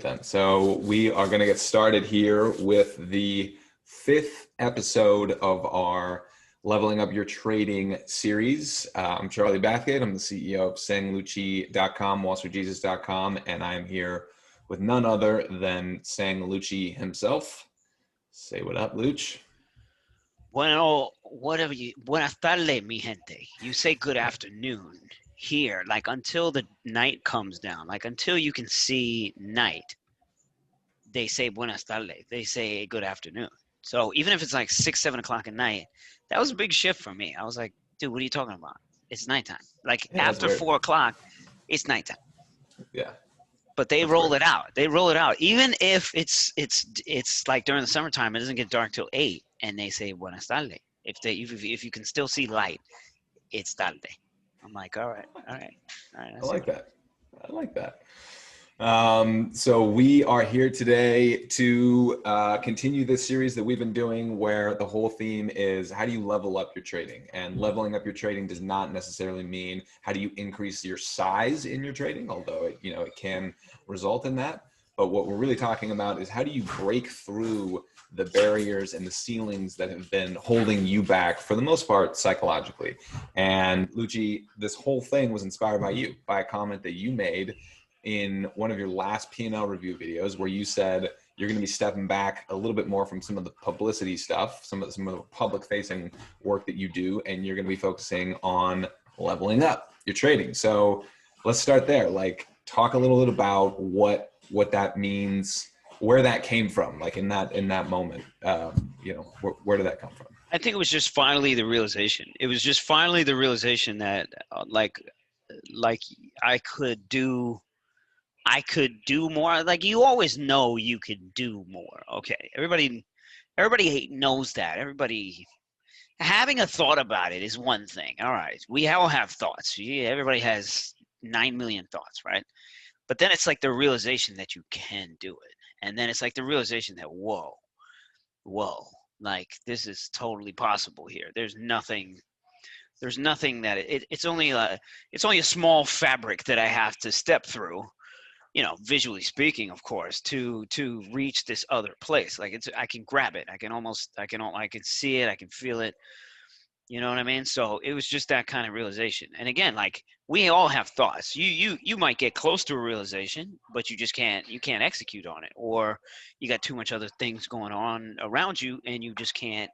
Then. So we are going to get started here with the fifth episode of our Leveling Up Your Trading series. I'm Charlie Bathgate. I'm the CEO of SangLucci.com, WallStreetJesus.com, and I'm here with none other than Sang Lucci himself. Say what up, Luch. Bueno, whatever you, buenas tardes, mi gente. You say good afternoon here, like until the night comes down, like until you can see night, they say buenas tardes. They say good afternoon. So even if it's like 6, 7 o'clock at night, that was a big shift for me. I was like, dude, what are you talking about? It's nighttime. Like Yeah, that's after very, 4 o'clock, it's nighttime. yeah, But they that's roll great. it out. They roll it out. Even if it's like during the summertime, it doesn't get dark till 8, and they say buenas tardes. If you can still see light, it's tarde. I'm like, all right, all right, all right. I That's it. like that. I like that. So we are here today to continue this series that we've been doing where the whole theme is how do you level up your trading? And leveling up your trading does not necessarily mean how do you increase your size in your trading, although it can result in that. But what we're really talking about is how do you break through the barriers and the ceilings that have been holding you back for the most part psychologically. And Lucci, this whole thing was inspired by you, by a comment that you made in one of your last P&L review videos where you said you're going to be stepping back a little bit more from some of the publicity stuff, some of the public facing work that you do, and you're going to be focusing on leveling up your trading. So let's start there. Like, talk a little bit about what that means, where that came from, like in that moment. Where did that come from? I think it was just finally the realization. It was just finally the realization that like I could do more. Like you always know you could do more. Okay, everybody knows that. Everybody having a thought about it is one thing. All right, we all have thoughts. Yeah, everybody has 9 million thoughts, right? But then it's like the realization that you can do it, and then it's like the realization that whoa, like this is totally possible here. There's nothing that it's only a small fabric that I have to step through, visually speaking, of course, to reach this other place. Like I can grab it. I can see it. I can feel it. You know what I mean? So it was just that kind of realization. And again, like we all have thoughts. You might get close to a realization, but you can't execute on it, or you got too much other things going on around you, and you just can't.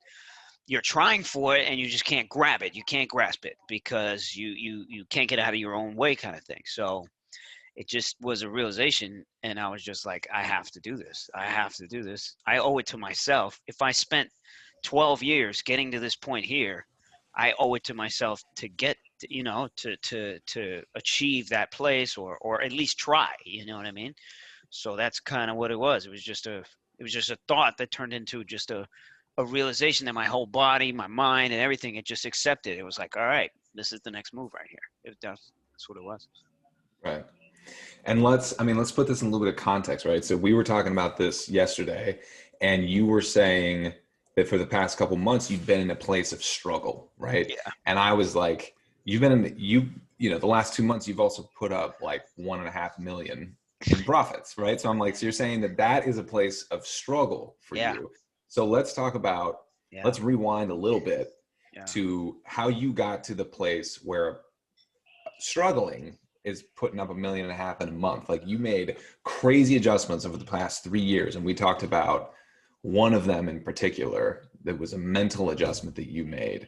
You're trying for it, and you just can't grab it. You can't grasp it because you can't get out of your own way, kind of thing. So it just was a realization, and I was just like, I have to do this. I have to do this. I owe it to myself. If I spent 12 years getting to this point here, I owe it to myself to get, to achieve that place, or at least try. You know what I mean? So that's kind of what it was. It was just a thought that turned into just a realization that my whole body, my mind, and everything, it just accepted. It was like, all right, this is the next move right here. That's what it was. Right. And let's put this in a little bit of context, right? So we were talking about this yesterday, and you were saying that for the past couple months, you've been in a place of struggle, right? Yeah. And I was like, you've been in, the last 2 months, you've also put up like 1.5 million in profits, right? So I'm like, so you're saying that is a place of struggle for Yeah. you. So let's talk about, Yeah. let's rewind a little bit Yeah. to how you got to the place where struggling is putting up 1.5 million in a month. Like you made crazy adjustments over the past 3 years. And we talked about one of them in particular that was a mental adjustment that you made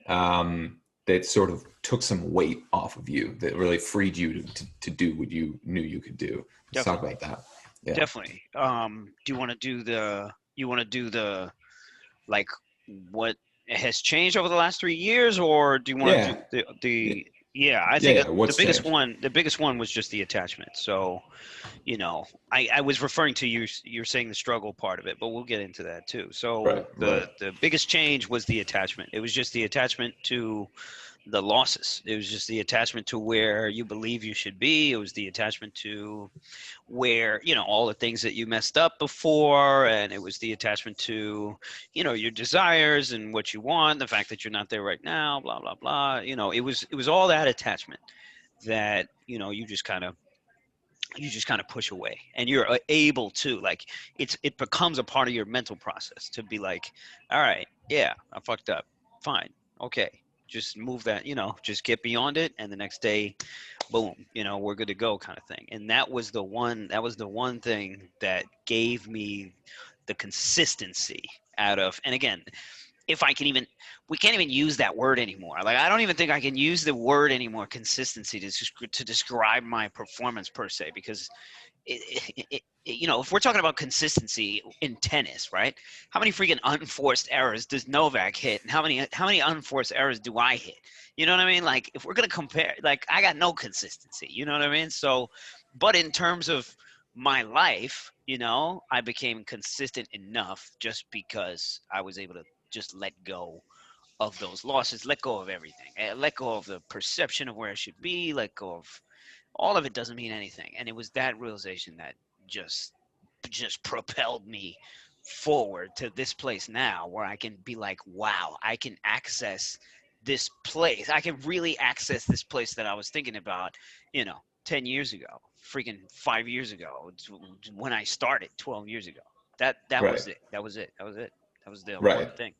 that sort of took some weight off of you, that really freed you to do what you knew you could do. Let's talk Definitely. about that. Yeah. Definitely. Do you want to do the, like, what has changed over the last 3 years, or do you want to Yeah. do Yeah. yeah, I Yeah. think Yeah. What's changed? the biggest one was just the attachment. So, I was referring to you're saying the struggle part of it, but we'll get into that too. So Right. Right. the biggest change was the attachment. It was just the attachment to the losses. It was just the attachment to where you believe you should be. It was the attachment to where, all the things that you messed up before, and it was the attachment to, your desires and what you want, the fact that you're not there right now, blah blah blah. It was all that attachment that, you just kind of you just kind of push away, and you're able to, like, it becomes a part of your mental process to be like, all right, yeah, I fucked up, fine, okay, just move that, just get beyond it, and the next day, boom, we're good to go, kind of thing. And that was the one thing that gave me the consistency out of, and again, if I can even, we can't even use that word anymore. Like, I don't even think I can use the word anymore, consistency, to describe my performance per se, because if we're talking about consistency in tennis, right? How many freaking unforced errors does Novak hit, and how many unforced errors do I hit? You know what I mean? Like, if we're gonna compare, like, I got no consistency. You know what I mean? So, but in terms of my life, I became consistent enough just because I was able to just let go of those losses, let go of everything, let go of the perception of where I should be, let go of all of it. Doesn't mean anything. And it was that realization that just propelled me forward to this place now, where I can be like, wow, I can access this place. I can really access this place that I was thinking about, 10 years ago, freaking 5 years ago, when I started 12 years ago. That Right. was it. That was it. That was it. That was the one Right. thing.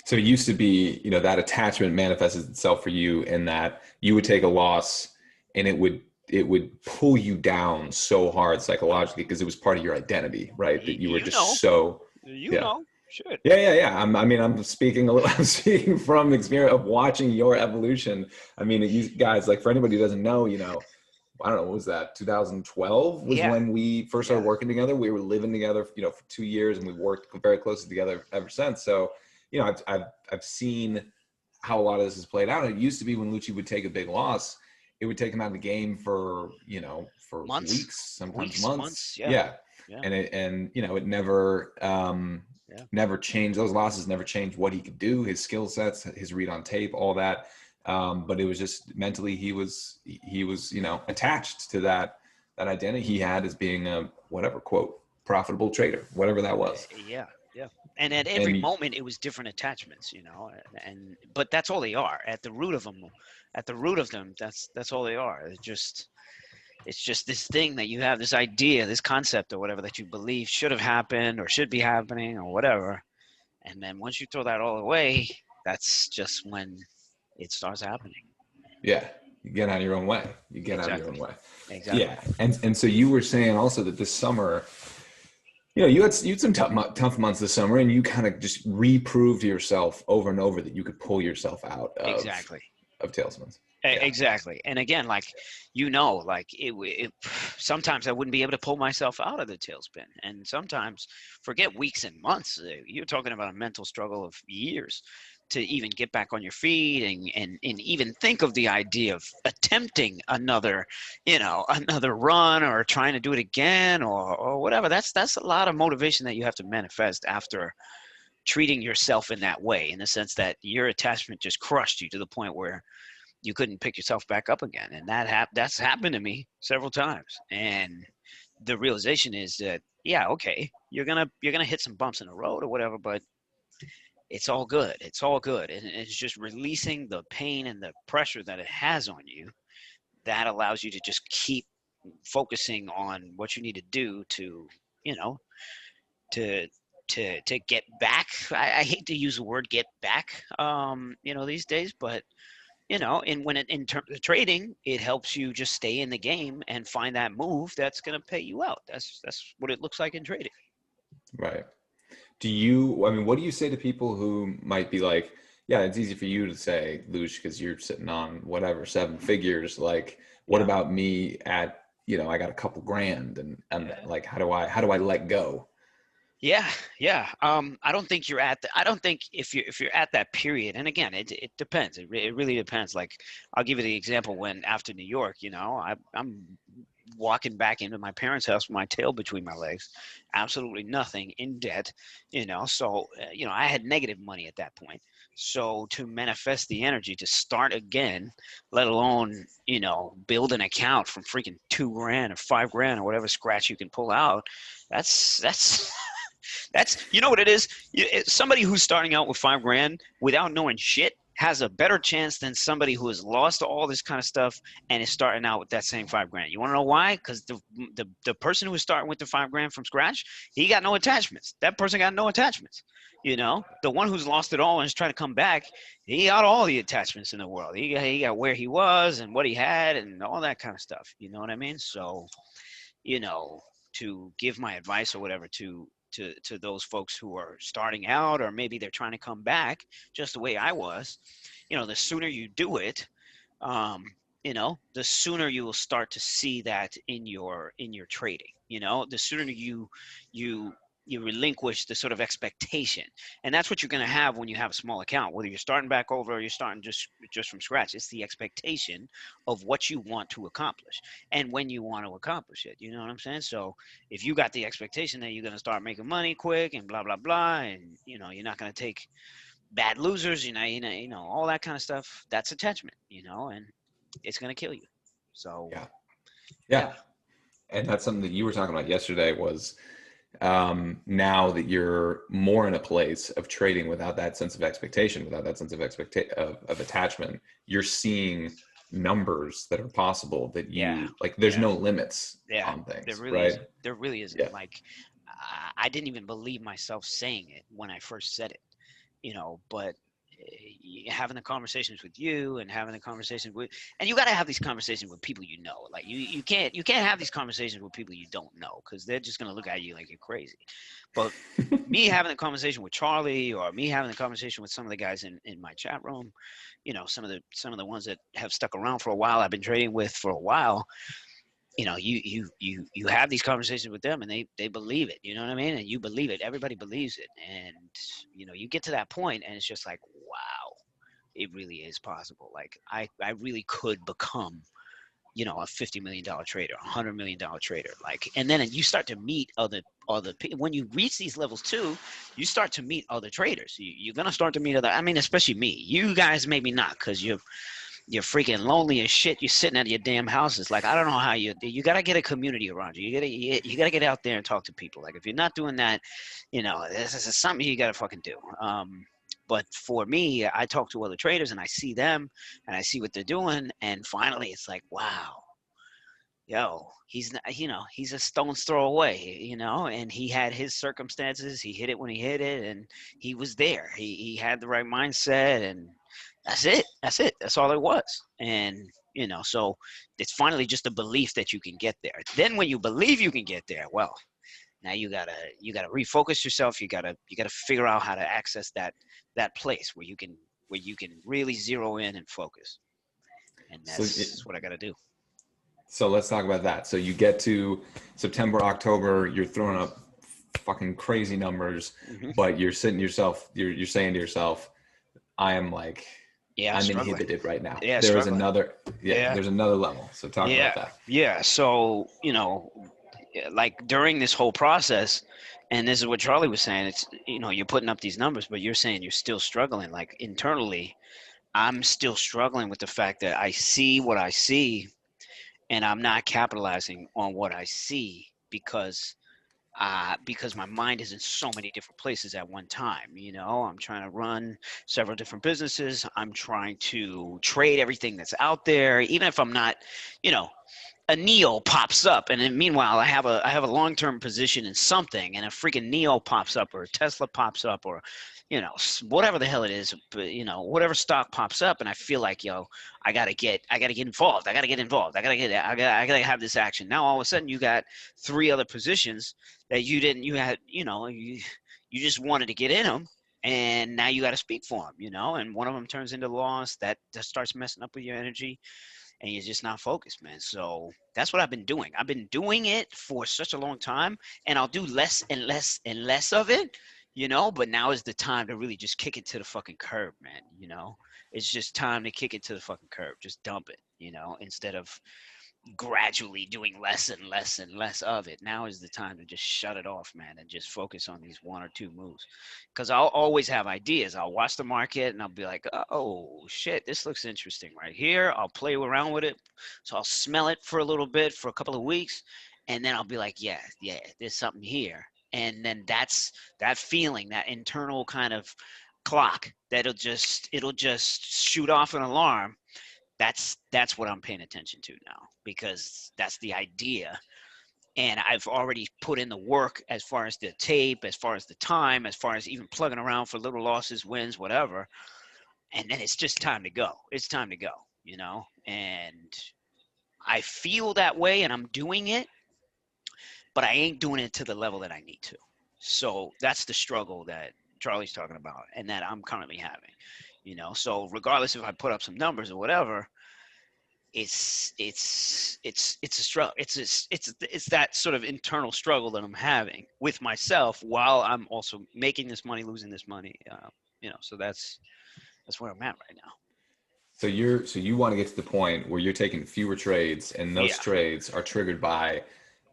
So it used to be, that attachment manifested itself for you in that you would take a loss and it would pull you down so hard psychologically because it was part of your identity, right? That you were You know, just so, you yeah. know, shit. Yeah. I'm speaking a little, I'm speaking from experience of watching your evolution. I mean, you guys, like, for anybody who doesn't know, I don't know, what was that? 2012 was Yeah, when we first started yeah, working together. We were living together, for 2 years, and we worked very closely together ever since. So, I've seen how a lot of this has played out. It used to be when Lucci would take a big loss, it would take him out of the game for months, weeks, sometimes months. months. Yeah, Yeah. yeah, It never, yeah. never changed. Those losses never changed what he could do, his skill sets, his read on tape, all that. But it was just mentally, he was attached to that identity he had as being a, whatever, quote, profitable trader, whatever that was. Yeah, yeah. And at every And moment, it was different attachments, and but that's all they are. At the root of them, that's all they are. It's just this thing that you have, this idea, this concept, or whatever, that you believe should have happened or should be happening or whatever. And then once you throw that all away, that's just when it starts happening. yeah, you get out of your own way. You get out of your Exactly. own way. Exactly. Yeah. And so you were saying also that this summer, you had some tough months this summer, and you kind of just reproved to yourself over and over that you could pull yourself out Exactly. of tailspins. Yeah. Exactly. And again, like, like sometimes I wouldn't be able to pull myself out of the tailspin. And sometimes, forget weeks and months, you're talking about a mental struggle of years to even get back on your feet, and even think of the idea of attempting another run, or trying to do it again, or whatever. That's a lot of motivation that you have to manifest after treating yourself in that way, in the sense that your attachment just crushed you to the point where you couldn't pick yourself back up again. And that's happened to me several times. And the realization is that, yeah, okay, you're gonna hit some bumps in the road or whatever, but it's all good. It's all good. And it's just releasing the pain and the pressure that it has on you that allows you to just keep focusing on what you need to do to, you know, to to get back. I hate to use the word get back, these days, but and in terms of trading, it helps you just stay in the game and find that move that's going to pay you out. That's what it looks like in trading. Right. What do you say to people who might be like, yeah, it's easy for you to say, Lush, because you're sitting on whatever, 7 figures. Like, what Yeah. about me at, I got a couple grand, and Yeah. like, how do I let go? Yeah, yeah. I don't think you're at the. I don't think if you're at that period. And again, it depends. It really depends. Like, I'll give you the example when after New York, I'm walking back into my parents' house with my tail between my legs, absolutely nothing, in debt, So I had negative money at that point. So to manifest the energy to start again, let alone build an account from freaking 2 grand or 5 grand or whatever scratch you can pull out, that's that's what it is. Somebody who's starting out with 5 grand without knowing shit, has a better chance than somebody who has lost all this kind of stuff and is starting out with that same $5 grand. You want to know why? Because the person who was starting with the $5 grand from scratch, he got no attachments. That person got no attachments. You know, the one who's lost it all and is trying to come back, he got all the attachments in the world. He got where he was and what he had and all that kind of stuff. You know what I mean? So, you know, to give my advice or whatever to those folks who are starting out, or maybe they're trying to come back just the way I was, you know, the sooner you do it, um, you know, the sooner you will start to see that in your trading. You know, the sooner you you relinquish the sort of expectation, and that's what you're going to have when you have a small account, whether you're starting back over or you're starting just from scratch. It's the expectation of what you want to accomplish and when you want to accomplish it. You know what I'm saying? So if you got the expectation that you're going to start making money quick and blah blah blah, and you know you're not going to take bad losers, you know all that kind of stuff, that's attachment, you know, and it's going to kill you. So Yeah. yeah. Yeah. And that's something that you were talking about yesterday was now that you're more in a place of trading without that sense of expectation, without that sense of of attachment, you're seeing numbers that are possible that Yeah. you like, there's Yeah. no limits Yeah. on There things, really right? isn't. There really isn't. Yeah. Like, I didn't even believe myself saying it when I first said it, you know, but having the conversations with you and having the conversations with, and you got to have these conversations with people, you know, like you can't have these conversations with people you don't know, because they're just going to look at you like you're crazy. But me having a conversation with Charlie, or me having a conversation with some of the guys in my chat room, you know, some of the ones that have stuck around for a while, I've been trading with for a while, you know, you have these conversations with them and they believe it, you know what I mean? And you believe it, everybody believes it. And you know, you get to that point and it's just like, wow, it really is possible. Like I really could become, you know, a $50 million trader, $100 million trader. Like, and then you start to meet other people. When you reach these levels too, you start to meet other traders. You're gonna start to meet other, I mean, especially me. You guys maybe not, because you're freaking lonely as shit. You're sitting at your damn houses. Like, I don't know how you got to get a community around you. You got to get out there and talk to people. Like, if you're not doing that, you know, this is something you got to fucking do. But for me, I talk to other traders and I see them and I see what they're doing. And finally it's like, wow, yo, he's not, you know, he's a stone's throw away, you know, and he had his circumstances. He hit it when he hit it, and he was there. He had the right mindset, and that's it. That's it. That's all it was. And you know, so it's finally just a belief that you can get there. Then when you believe you can get there, well, now you gotta refocus yourself. You gotta figure out how to access that place where you can really zero in and focus. And So that's what I gotta do. So let's talk about that. So you get to September, October, you're throwing up fucking crazy numbers, Hmm. but you're sitting yourself, you're saying to yourself, I am like, Yeah, I'm struggling. inhibited right now. Yeah, There is struggling. another, yeah, Yeah, there's another level. So talk yeah, about that. yeah. So, you know, like during this whole process, and this is what Charlie was saying, it's, you know, you're putting up these numbers, but you're saying you're still struggling. Like internally, I'm still struggling with the fact that I see what I see and I'm not capitalizing on what I see because my mind is in so many different places at one time. You know, I'm trying to run several different businesses. I'm trying to trade everything that's out there, even if I'm not, you know, a neo pops up, and then meanwhile I have a long-term position in something, and a freaking neo pops up, or a Tesla pops up, or you know, whatever the hell it is, but you know, whatever stock pops up, and I feel like, yo, I gotta get involved, I gotta have this action. Now all of a sudden you got three other positions that you had, you know, you just wanted to get in them, and now you got to speak for them, you know, and one of them turns into loss that just starts messing up with your energy, and you're just not focused, man. So that's what I've been doing. I've been doing it for such a long time, and I'll do less and less and less of it, you know. But now is the time to really just kick it to the fucking curb, man. You know, it's just time to kick it to the fucking curb. Just dump it, you know, instead of gradually doing less and less and less of it. Now is the time to just shut it off, man, and just focus on these one or two moves. Because I'll always have ideas. I'll watch the market and I'll be like, oh shit, this looks interesting right here. I'll play around with it. So I'll smell it for a little bit, for a couple of weeks, and then I'll be like, yeah, there's something here. And then that's that feeling, that internal kind of clock that'll just, it'll just shoot off an alarm. That's what I'm paying attention to now, because that's the idea. And I've already put in the work as far as the tape, as far as the time, as far as even plugging around for little losses, wins, whatever. And then it's just time to go. It's time to go, you know? And I feel that way and I'm doing it, but I ain't doing it to the level that I need to. So that's the struggle that Charlie's talking about and that I'm currently having, you know? So regardless if I put up some numbers or whatever, it's a struggle. It's that sort of internal struggle that I'm having with myself while I'm also making this money, losing this money. You know, so that's where I'm at right now. So you want to get to the point where you're taking fewer trades, and those Yeah. trades are triggered by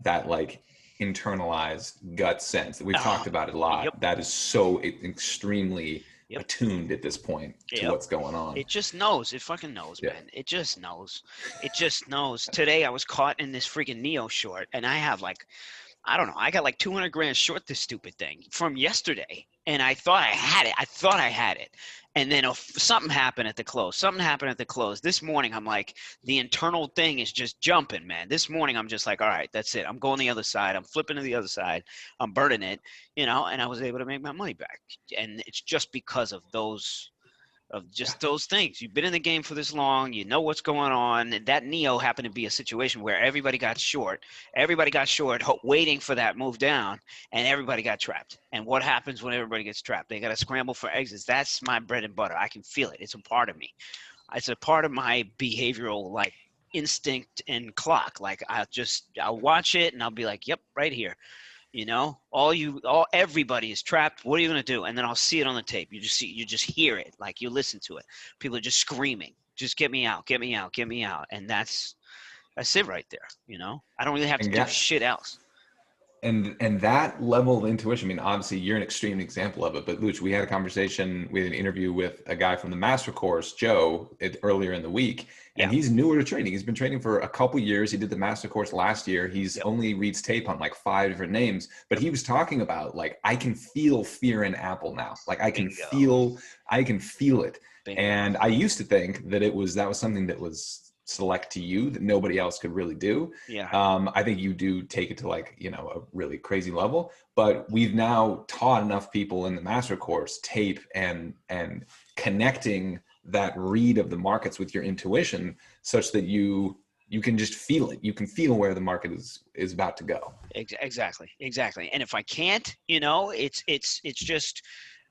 that like internalized gut sense that we've talked about it a lot. Yep. That is so extremely Yep. attuned at this point to what's going on. It just knows. It fucking knows, Yeah. man. It just knows. It just knows. Today I was caught in this freaking Neo short, and I have like, I don't know, I got like 200 grand short this stupid thing from yesterday. And I thought I had it. And then something happened at the close. This morning, I'm like, the internal thing is just jumping, man. This morning, I'm just like, all right, that's it. I'm going the other side. I'm flipping to the other side. I'm burning it, you know, and I was able to make my money back. And it's just because of those things. You've been in the game for this long, you know what's going on. That Neo happened to be a situation where everybody got short, waiting for that move down, and everybody got trapped. And what happens when everybody gets trapped? They got to scramble for exits. That's my bread and butter. I can feel it. It's a part of me. It's a part of my behavioral like instinct and clock. Like I'll watch it and I'll be like, yep, right here. You know, everybody is trapped. What are you going to do? And then I'll see it on the tape. You just hear it. Like you listen to it. People are just screaming, just get me out, get me out, get me out. And that's it right there. You know, I don't really have to do shit else. And that level of intuition, I mean, obviously you're an extreme example of it, but Luch, we had an interview with a guy from the master course, Joe, earlier in the week, and he's newer to trading. He's been trading for a couple years. He did the master course last year. He's only reads tape on like 5 different names, but he was talking about like, I can feel fear in Apple now. Like I can feel it. Bingo. And I used to think that that was something that was select to you that nobody else could really do. I think you do take it to like, you know, a really crazy level, but we've now taught enough people in the master course tape and connecting that read of the markets with your intuition such that you can just feel it. You can feel where the market is about to go. Exactly. And if I can't, you know, it's just,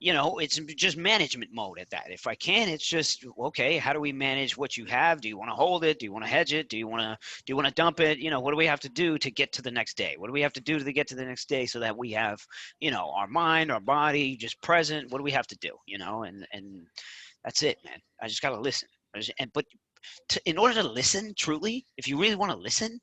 you know, it's just management mode at that. If I can, it's just, okay, how do we manage what you have? Do you want to hold it? Do you want to hedge it? Do you want to dump it? You know, what do we have to do to get to the next day? What do we have to do to get to the next day so that we have, you know, our mind, our body just present? What do we have to do? You know, and that's it, man. I just got to listen. In order to listen truly, if you really want to listen,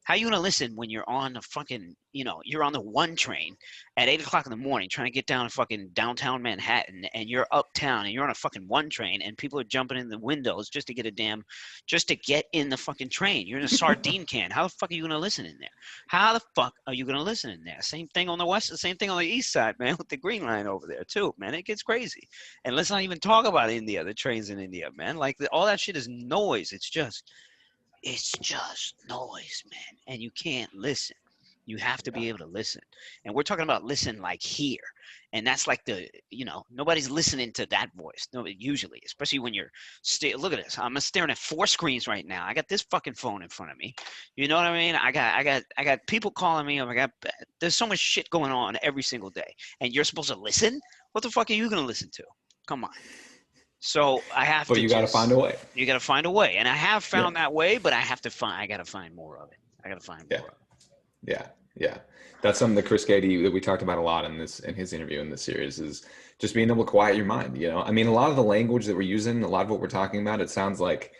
how are you going to listen when you're on the fucking, you know, you're on the 1 train at 8 o'clock in the morning trying to get down to fucking downtown Manhattan, and you're uptown and you're on a fucking 1 train and people are jumping in the windows just to get in the fucking train. You're in a sardine can. How the fuck are you going to listen in there? How the fuck are you going to listen in there? Same thing on the west, the same thing on the east side, man, with the green line over there too, man. It gets crazy. And let's not even talk about India, the trains in India, man. Like all that shit is noise. It's just noise, man. And you can't listen. You have to be able to listen. And we're talking about listen like here. And that's like you know, nobody's listening to that voice. Nobody usually, especially when you're look at this. I'm staring at 4 screens right now. I got this fucking phone in front of me. You know what I mean? I got people calling me. There's so much shit going on every single day. And you're supposed to listen? What the fuck are you going to listen to? Come on. So I have to. But you got to find a way. You got to find a way, and I have found that way. But I got to find more of it. I got to find more of it. Yeah. That's something that Chris Gady, that we talked about a lot in his interview in this series, is just being able to quiet your mind. You know, I mean, a lot of the language that we're using, a lot of what we're talking about, it sounds like,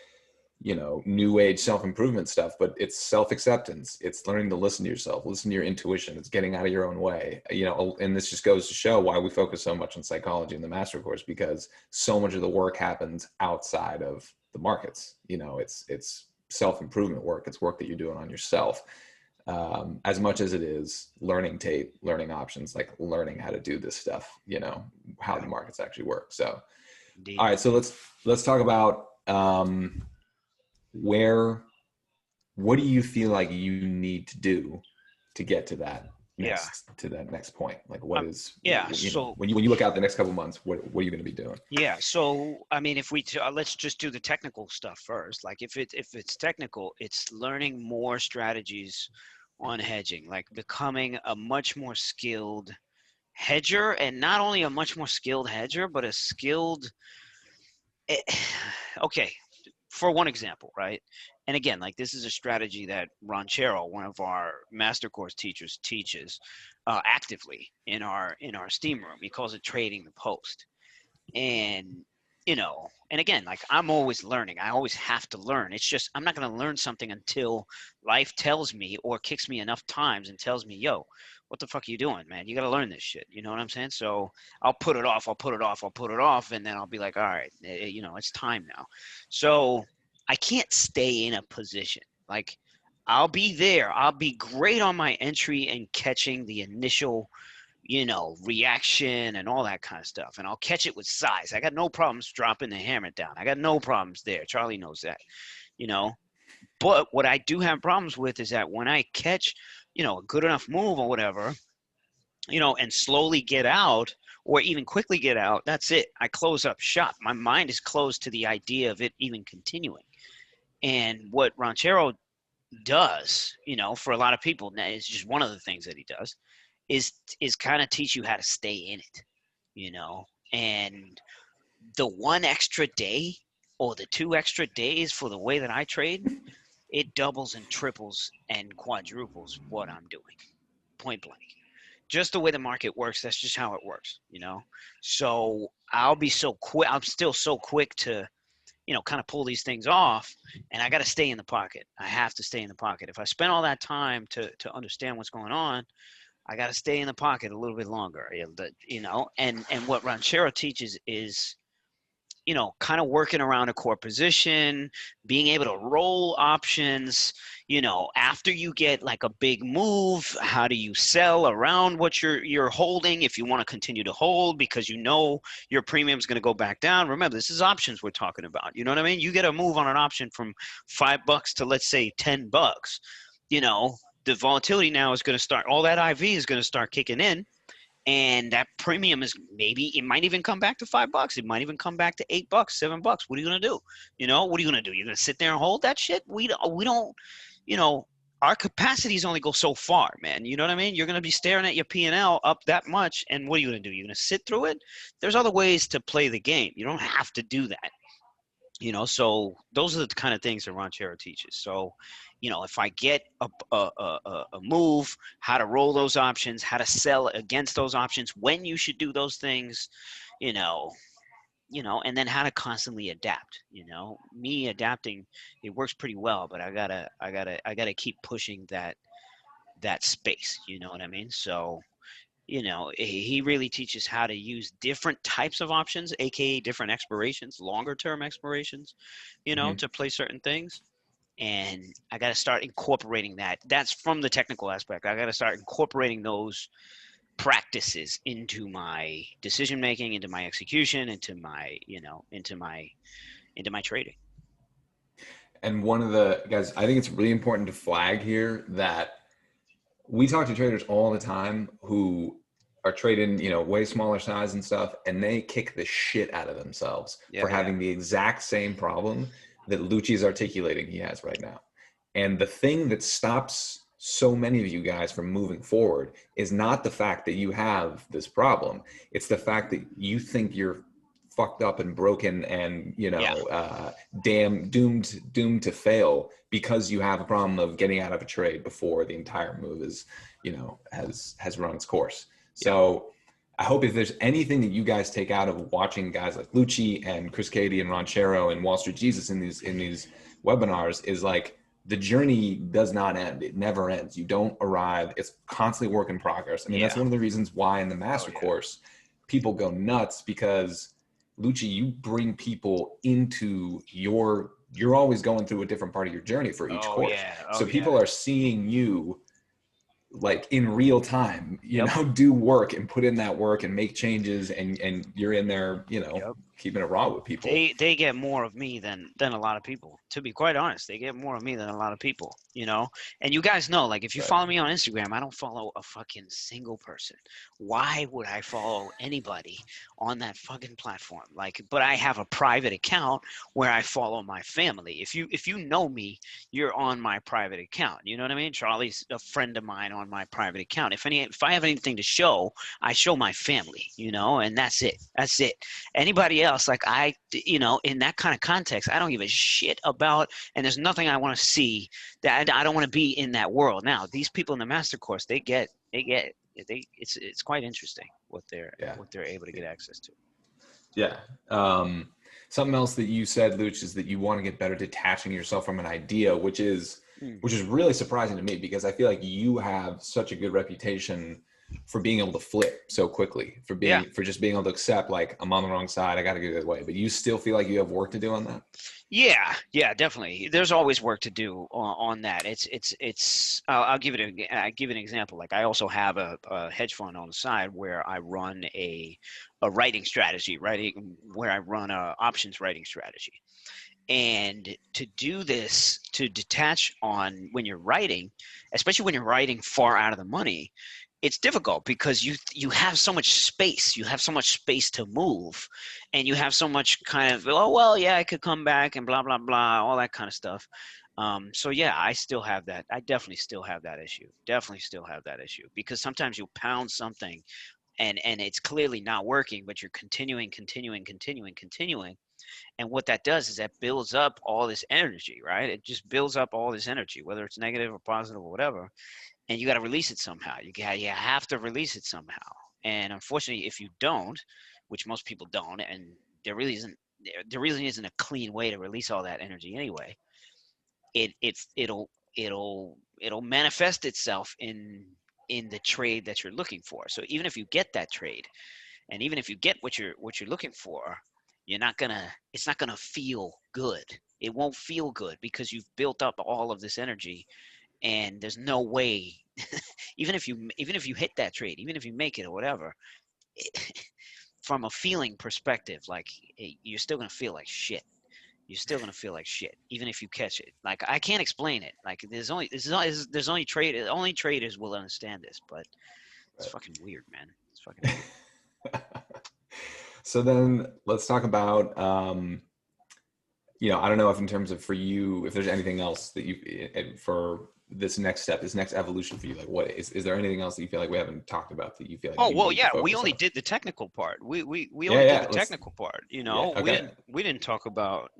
you know, new age self-improvement stuff, but it's self-acceptance. It's learning to listen to yourself, listen to your intuition. It's getting out of your own way, you know, and this just goes to show why we focus so much on psychology in the master course, because so much of the work happens outside of the markets. You know, it's self-improvement work. It's work that you're doing on yourself. as much as it is learning tape, learning options, like learning how to do this stuff, you know, how the markets actually work. So, Indeed. all right, so let's talk about what do you feel like you need to do to get to that Yeah. next point? Like, what is, Yeah. you know, So, when you look out the next couple of months, what are you going to be doing? yeah. So, I mean, if let's just do the technical stuff first. Like, if it's technical, it's learning more strategies on hedging, like becoming a much more skilled hedger, and not only a much more skilled hedger, but a skilled. Okay, for one example, right? And again, like this is a strategy that Ranchero, one of our master course teachers, teaches actively in our steam room. He calls it trading the post. And and again, like I'm always learning. I always have to learn. It's just I'm not going to learn something until life tells me or kicks me enough times and tells me, yo, what the fuck are you doing, man? You got to learn this shit. You know what I'm saying? So I'll put it off, and then I'll be like, all right, it's time now. So I can't stay in a position. Like I'll be there. I'll be great on my entry and catching the initial reaction and all that kind of stuff. And I'll catch it with size. I got no problems dropping the hammer down. I got no problems there. Charlie knows that, you know. But what I do have problems with is that when I catch, a good enough move or whatever, and slowly get out or even quickly get out, that's it. I close up shop. My mind is closed to the idea of it even continuing. And what Ranchero does, for a lot of people, it's just one of the things that he does, is kind of teach you how to stay in it, and the one extra day or the 2 extra days for the way that I trade, it doubles and triples and quadruples what I'm doing, point blank. Just the way the market works, that's just how it works, so I'll be so quick. I'm still so quick to kind of pull these things off, and I got to stay in the pocket. I have to stay in the pocket. If I spend all that time to understand what's going on, I got to stay in the pocket a little bit longer, and what Ranchero teaches is, kind of working around a core position, being able to roll options, after you get like a big move, how do you sell around what you're holding if you want to continue to hold because your premium is going to go back down. Remember, this is options we're talking about. You know what I mean? You get a move on an option from $5 to let's say $10, the volatility now is going to start, all that IV is going to start kicking in. And that premium is it might even come back to $5. It might even come back to $8, $7. What are you going to do? What are you going to do? You're going to sit there and hold that shit? We don't, our capacities only go so far, man. You know what I mean? You're going to be staring at your P&L up that much. And what are you going to do? You're going to sit through it? There's other ways to play the game. You don't have to do that. So those are the kind of things that Ranchero teaches. So, if I get a move, how to roll those options, how to sell against those options, when you should do those things, and then how to constantly adapt. Me adapting, it works pretty well, but I gotta keep pushing that space. You know what I mean? So, he really teaches how to use different types of options, aka different expirations, longer term expirations, to play certain things. And I got to start incorporating that. That's from the technical aspect. I got to start incorporating those practices into my decision making, into my execution, into my trading. And one of the guys, I think it's really important to flag here that we talk to traders all the time who are trading, way smaller size and stuff, and they kick the shit out of themselves for having the exact same problem that Lucci is articulating he has right now. And the thing that stops so many of you guys from moving forward is not the fact that you have this problem. It's the fact that you think you're fucked up and broken and, doomed to fail because you have a problem of getting out of a trade before the entire move is, has run its course. So I hope if there's anything that you guys take out of watching guys like Lucci and Chris Cady and Ranchero and Wall Street Jesus in these webinars is like the journey does not end. It never ends. You don't arrive. It's constantly work in progress. I mean, that's one of the reasons why in the master course people go nuts because Lucci, you bring people into you're always going through a different part of your journey for each course. So people are seeing you like in real time, do work and put in that work and make changes, and you're in there, Yep. keeping it raw with people. They get more of me than a lot of people. To be quite honest, they get more of me than a lot of people, And you guys know, like, if you follow me on Instagram, I don't follow a fucking single person. Why would I follow anybody on that fucking platform? Like, but I have a private account where I follow my family. If you know me, you're on my private account. You know what I mean? Charlie's a friend of mine on my private account. If I have anything to show, I show my family, and that's it. That's it. Anybody else, like, in that kind of context, I don't give a shit about, and there's nothing I want to see that I don't want to be in that world. Now, these people in the master course, it's quite interesting what they're able to get access to. Yeah. Something else that you said, Luch, is that you want to get better detaching yourself from an idea, which is really surprising to me, because I feel like you have such a good reputation for being able to flip so quickly, for just being able to accept, like, I'm on the wrong side, I got to go this way. But you still feel like you have work to do on that? Yeah, definitely. There's always work to do on that. I'll give it an example. Like, I also have a hedge fund on the side where I run a writing strategy, where I run a options writing strategy. And to do this, to detach on when you're writing, especially when you're writing far out of the money, it's difficult because you have so much space. You have so much space to move, and you have so much kind of, I could come back and blah, blah, blah, all that kind of stuff. So yeah, I still have that. I definitely still have that issue. Because sometimes you pound something and it's clearly not working, but you're continuing. And what that does is that builds up all this energy, right? It just builds up all this energy, whether it's negative or positive or whatever. And you got to release it somehow. You have to release it somehow. And unfortunately, if you don't, which most people don't, and there really isn't a clean way to release all that energy anyway, it'll manifest itself in the trade that you're looking for. So even if you get that trade, and even if you get what you're looking for, it's not gonna feel good. It won't feel good because you've built up all of this energy. And there's no way, even if you hit that trade, even if you make it or whatever, from a feeling perspective, like, you're still gonna feel like shit. Even if you catch it. Like, I can't explain it. Like, only traders will understand this, but it's fucking weird, man. It's fucking weird. So then let's talk about, I don't know if in terms of, for you, if there's anything else that you, for this next step, this next evolution for you, like, what is there anything else that you feel like we haven't talked about that you feel like we only did the technical part. We only did the technical part, okay. We didn't talk about,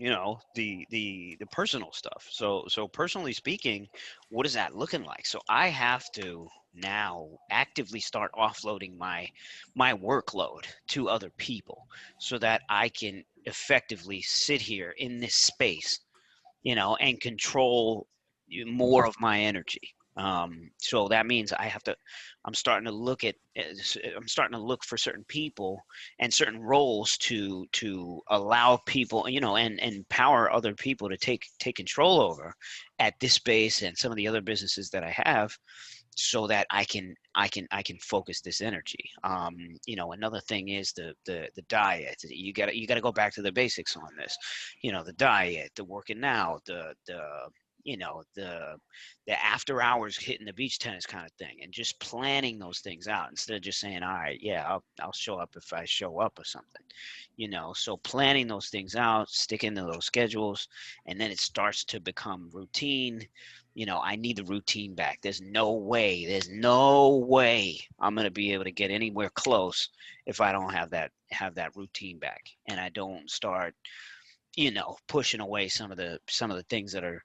the personal stuff. So personally speaking, what is that looking like? So I have to now actively start offloading my workload to other people so that I can effectively sit here in this space, and control more of my energy. So that means I'm starting to look for certain people and certain roles to allow people, and empower other people to take control over at this space and some of the other businesses that I have, so that I can focus this energy. Another thing is the diet. You gotta go back to the basics on this. The diet, the working out, the after hours hitting the beach tennis kind of thing, and just planning those things out instead of just saying, all right, yeah, I'll show up if I show up or something, so planning those things out, sticking to those schedules, and then it starts to become routine. I need the routine back. There's no way I'm going to be able to get anywhere close if I don't have that routine back, and I don't start, pushing away some of the things that are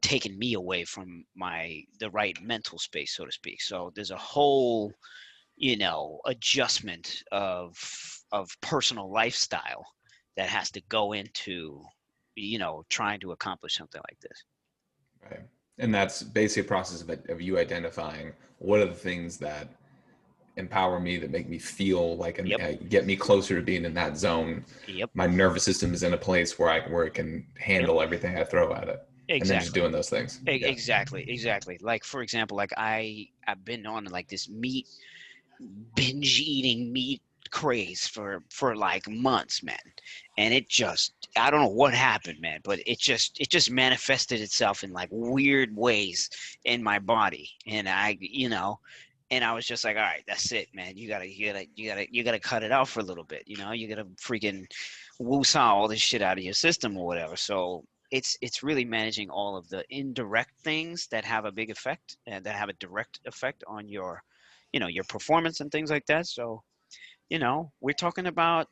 taking me away from the right mental space, so to speak. So there's a whole, adjustment of personal lifestyle that has to go into, trying to accomplish something like this. Right. And that's basically a process of you identifying what are the things that empower me, that make me feel like, and get me closer to being in that zone. Yep. My nervous system is in a place where it can handle everything I throw at it. and then just Exactly. doing those things. Yeah. Exactly. Like for example, like I've been on like this binge eating meat craze for like months, man. And it just, I don't know what happened, man, but it just manifested itself in like weird ways in my body. And and I was just like, all right, that's it, man. You gotta cut it out for a little bit. You gotta freaking woo-saw all this shit out of your system or whatever. So it's really managing all of the indirect things that have a big effect and that have a direct effect on your performance and things like that. So we're talking about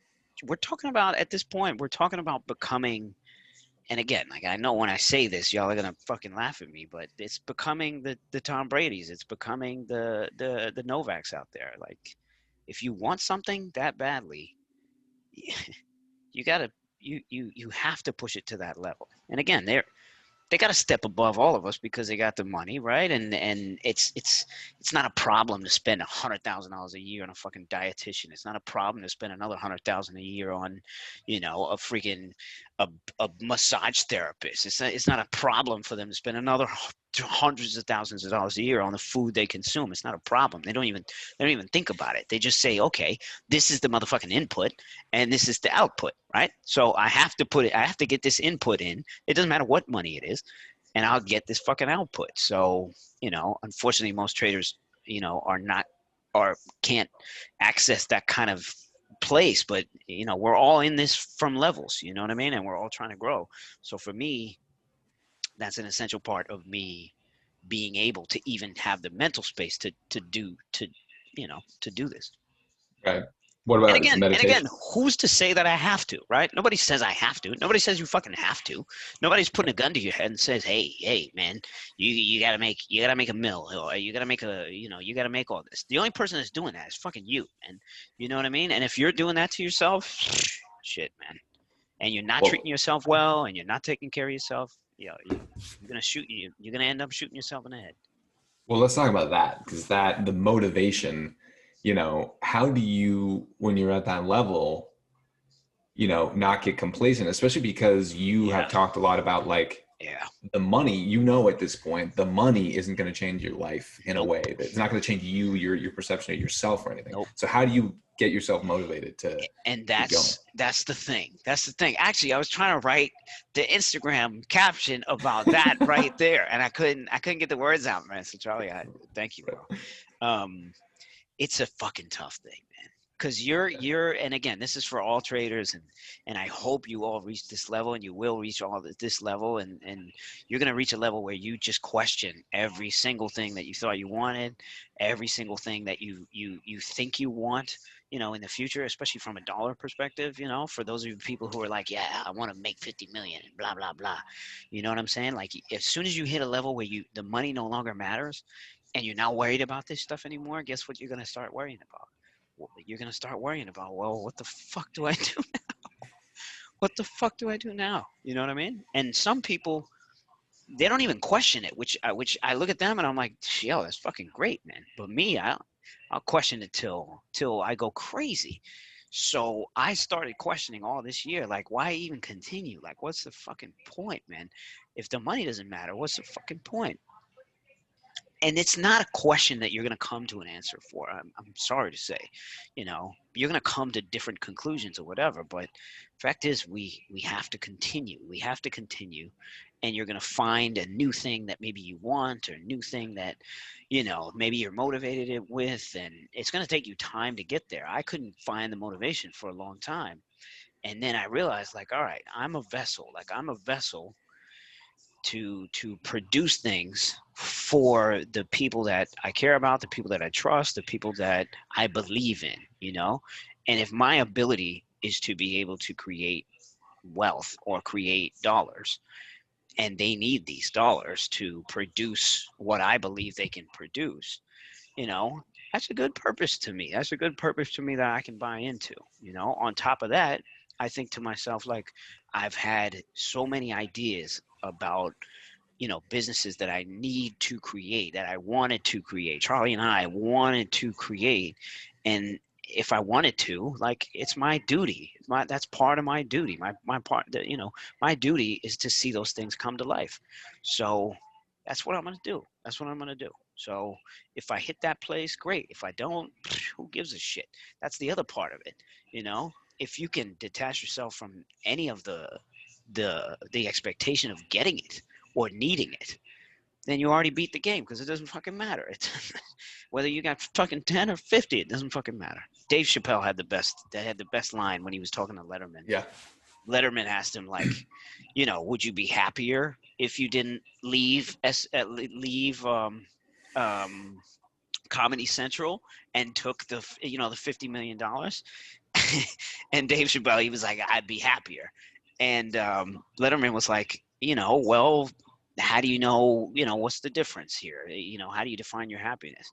at this point, we're talking about becoming. And again, like, I know when I say this, y'all are gonna fucking laugh at me, but it's becoming the Tom Brady's. It's becoming the Novaks out there. Like, if you want something that badly, you gotta you have to push it to that level. And again, they got to step above all of us because they got the money, right? And it's not a problem to spend $100,000 a year on a fucking dietitian. It's not a problem to spend another 100,000 a year on, a freaking a massage therapist. It's not a problem for them to spend another hundreds of thousands of dollars a year on the food they consume. It's not a problem. They don't even think about it. They just say, okay, this is the motherfucking input and this is the output, right? So I have to get this input in. It doesn't matter what money it is, and I'll get this fucking output. So, unfortunately, most traders, are not or can't access that kind of place. But, we're all in this from levels, you know what I mean? And we're all trying to grow. So for me, that's an essential part of me being able to even have the mental space to do this. Right. What And about again, and meditation? again, who's to say that I have to, right? Nobody says I have to. Nobody says you fucking have to. Nobody's putting a gun to your head and says, hey, man, you gotta make a mill, or you gotta make you gotta make all this. The only person that's doing that is fucking you, man. You know what I mean? And if you're doing that to yourself, shit, man, and you're not treating Well, yourself well, and you're not taking care of yourself, you're gonna end up shooting yourself in the head. well, let's talk about that, because the motivation, how do you, when you're at that level, not get complacent, especially because you have Yeah, talked a lot about like yeah. the money, at this point, the money isn't going to change your life in a Nope, way that it's not going to change your perception of yourself or anything. nope. So how do you get yourself motivated to And keep going? that's the thing. That's the thing. Actually, I was trying to write the Instagram caption about that right there, and I couldn't get the words out, man. So Charlie, thank you, bro. Um, it's a fucking tough thing, man. Because and again, this is for all traders, and I hope you all reach this level, and you will reach this level, and you're gonna reach a level where you just question every single thing that you thought you wanted, every single thing that you think you want, in the future, especially from a dollar perspective. For those of you people who are like, yeah, I want to make 50 million, blah blah blah. You know what I'm saying? Like, as soon as you hit a level where the money no longer matters, and you're not worried about this stuff anymore, guess what you're going to start worrying about? Well, you're going to start worrying about, well, what the fuck do I do? What the fuck do I do now? You know what I mean? And some people, they don't even question it, which I look at them and I'm like, yo, that's fucking great, man. But me, I'll question it till I go crazy. So I started questioning all this year, like, why even continue? Like, what's the fucking point, man? If the money doesn't matter, what's the fucking point? And it's not a question that you're going to come to an answer for. I'm sorry to say, you're going to come to different conclusions or whatever. But fact is, we have to continue. We have to continue, and you're going to find a new thing that maybe you want, or a new thing that maybe you're motivated it with, and it's going to take you time to get there. I couldn't find the motivation for a long time, and then I realized, like, all right, I'm a vessel. Like, I'm a vessel to produce things for the people that I care about, the people that I trust, the people that I believe in. And if my ability is to be able to create wealth or create dollars, and they need these dollars to produce what I believe they can produce, you know, that's a good purpose to me. That's a good purpose to me that I can buy into. On top of that, I think to myself, like, I've had so many ideas about businesses that I need to create, that I wanted to create. Charlie and I wanted to create, and if I wanted to, like, it's my duty. That's part of my duty. My part, you know, my duty is to see those things come to life. So that's what I'm going to do. That's what I'm going to do. So if I hit that place, great. If I don't, who gives a shit? That's the other part of it. You know, if you can detach yourself from any of the expectation of getting it or needing it, then you already beat the game, because it doesn't fucking matter. It's whether you got fucking 10 or 50, it doesn't fucking matter. Dave Chappelle had the best line when he was talking to Letterman. Yeah. Letterman asked him, like, you know, would you be happier if you didn't leave Comedy Central and took the $50 million? And Dave Chappelle, he was like, I'd be happier. And Letterman was like, well, how do you know, what's the difference here? How do you define your happiness?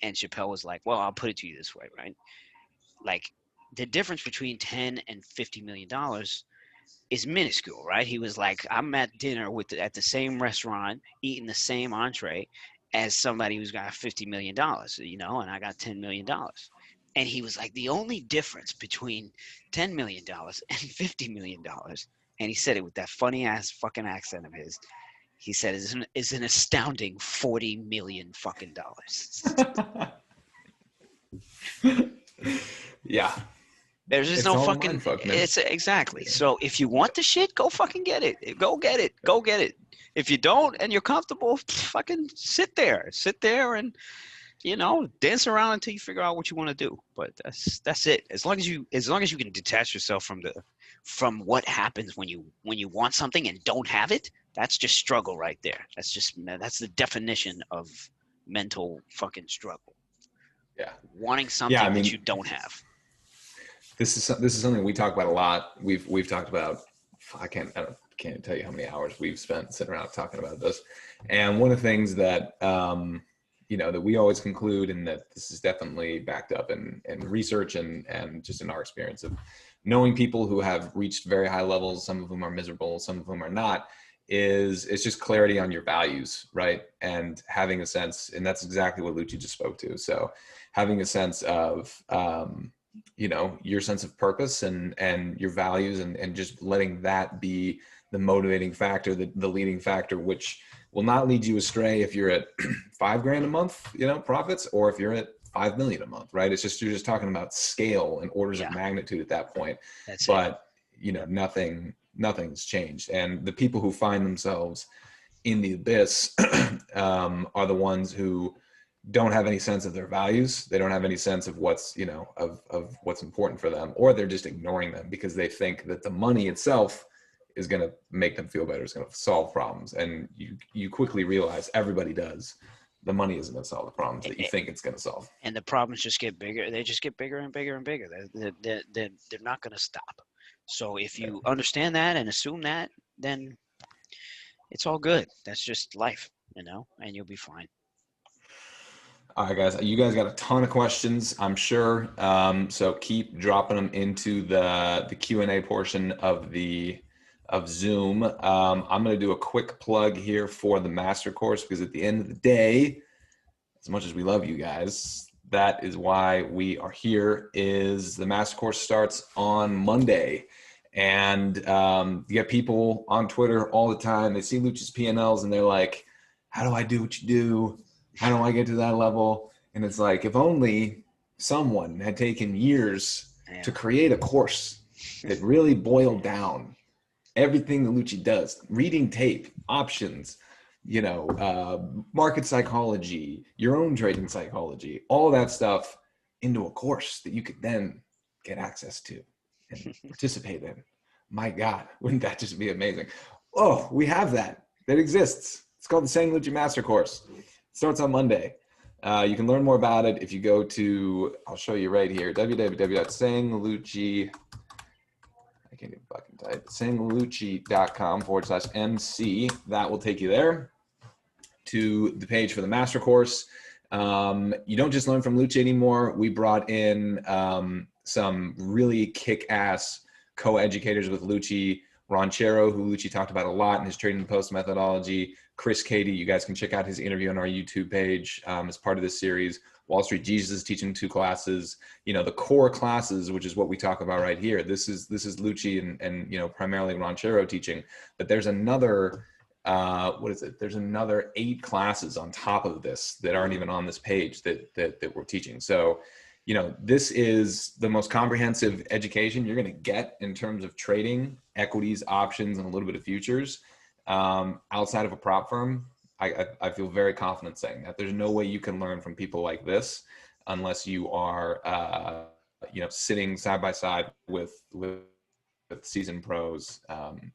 And Chappelle was like, well, I'll put it to you this way, right? Like, the difference between 10 and $50 million is minuscule, right? He was like, I'm at dinner at the same restaurant eating the same entree as somebody who's got $50 million, and I got $10 million. And he was like, the only difference between $10 million and $50 million, and he said it with that funny ass fucking accent of his, he said, is an astounding $40 million fucking dollars. Yeah. There's just no fucking, it's exactly. So if you want the shit, go fucking get it. Go get it. Go get it. If you don't and you're comfortable, fucking sit there and, dance around until you figure out what you want to do. But that's it. As long as you can detach yourself from what happens when you want something and don't have it, that's just struggle right there. That's the definition of mental fucking struggle. Yeah. Wanting something that you don't have. This is something we talk about a lot. We've talked about, I can't tell you how many hours we've spent sitting around talking about this. And one of the things that that we always conclude, and that this is definitely backed up in research and just in our experience of knowing people who have reached very high levels, some of whom are miserable, some of whom are not, is it's just clarity on your values, right? And having a sense, and that's exactly what Lucci just spoke to. So having a sense of, your sense of purpose and your values, and just letting that be the motivating factor, the leading factor, which will not lead you astray if you're at $5,000 a month, profits, or if you're at 5 million a month, right? It's just, you're just talking about scale and orders of magnitude at that point. That's but nothing's changed. And the people who find themselves in the abyss are the ones who don't have any sense of their values. They don't have any sense of what's, of what's important for them, or they're just ignoring them because they think that the money itself is going to make them feel better. It's going to solve problems. And you quickly realize everybody does. The money isn't going to solve the problems that you think it's going to solve. And the problems just get bigger. They just get bigger and bigger and bigger. They're not going to stop. So if you understand that and assume that, then it's all good. That's just life, and you'll be fine. All right, guys, you guys got a ton of questions, I'm sure. So keep dropping them into the Q&A portion of Zoom. I'm going to do a quick plug here for the master course, because at the end of the day, as much as we love you guys, that is why we are here. Is the master course starts on Monday. And you get people on Twitter all the time. They see Lucci's P&Ls and they're like, how do I do what you do? How do I get to that level? And it's like, if only someone had taken years to create a course that really boiled down everything that Lucci does, reading tape, options, market psychology, your own trading psychology, all that stuff into a course that you could then get access to and participate in. My God, wouldn't that just be amazing? Oh, we have that. That exists. It's called the Sang Lucci Master Course. It starts on Monday. You can learn more about it if you go to, I'll show you right here, www.sanglucci, I can't even fucking type, sanglucci.com/MC. That will take you there to the page for the master course. You don't just learn from Lucci anymore. We brought in some really kick-ass co-educators with Lucci. Ranchero, who Lucci talked about a lot in his trading post methodology. Chris Cady, you guys can check out his interview on our YouTube page as part of this series. Wall Street Jesus is teaching 2 classes. You know, the core classes, which is what we talk about right here. This is Lucci and you know, primarily Ranchero teaching. But there's another there's another 8 classes on top of this that aren't even on this page that we're teaching. So, you know, this is the most comprehensive education you're going to get in terms of trading, equities, options, and a little bit of futures outside of a prop firm. I feel very confident saying that. There's no way you can learn from people like this unless you are, you know, sitting side by side with seasoned pros,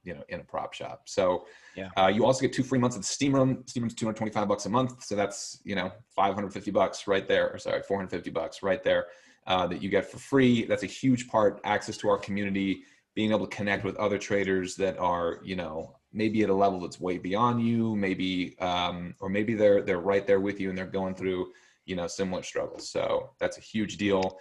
you know, in a prop shop. So you also get 2 free months of the Steam Room. Steam Room's $225 a month. So that's, you know, $550 right there, or sorry, $450 right there that you get for free. That's a huge part, access to our community, being able to connect with other traders that are, you know, maybe at a level that's way beyond you, maybe, or maybe they're right there with you and they're going through, you know, similar struggles. So that's a huge deal.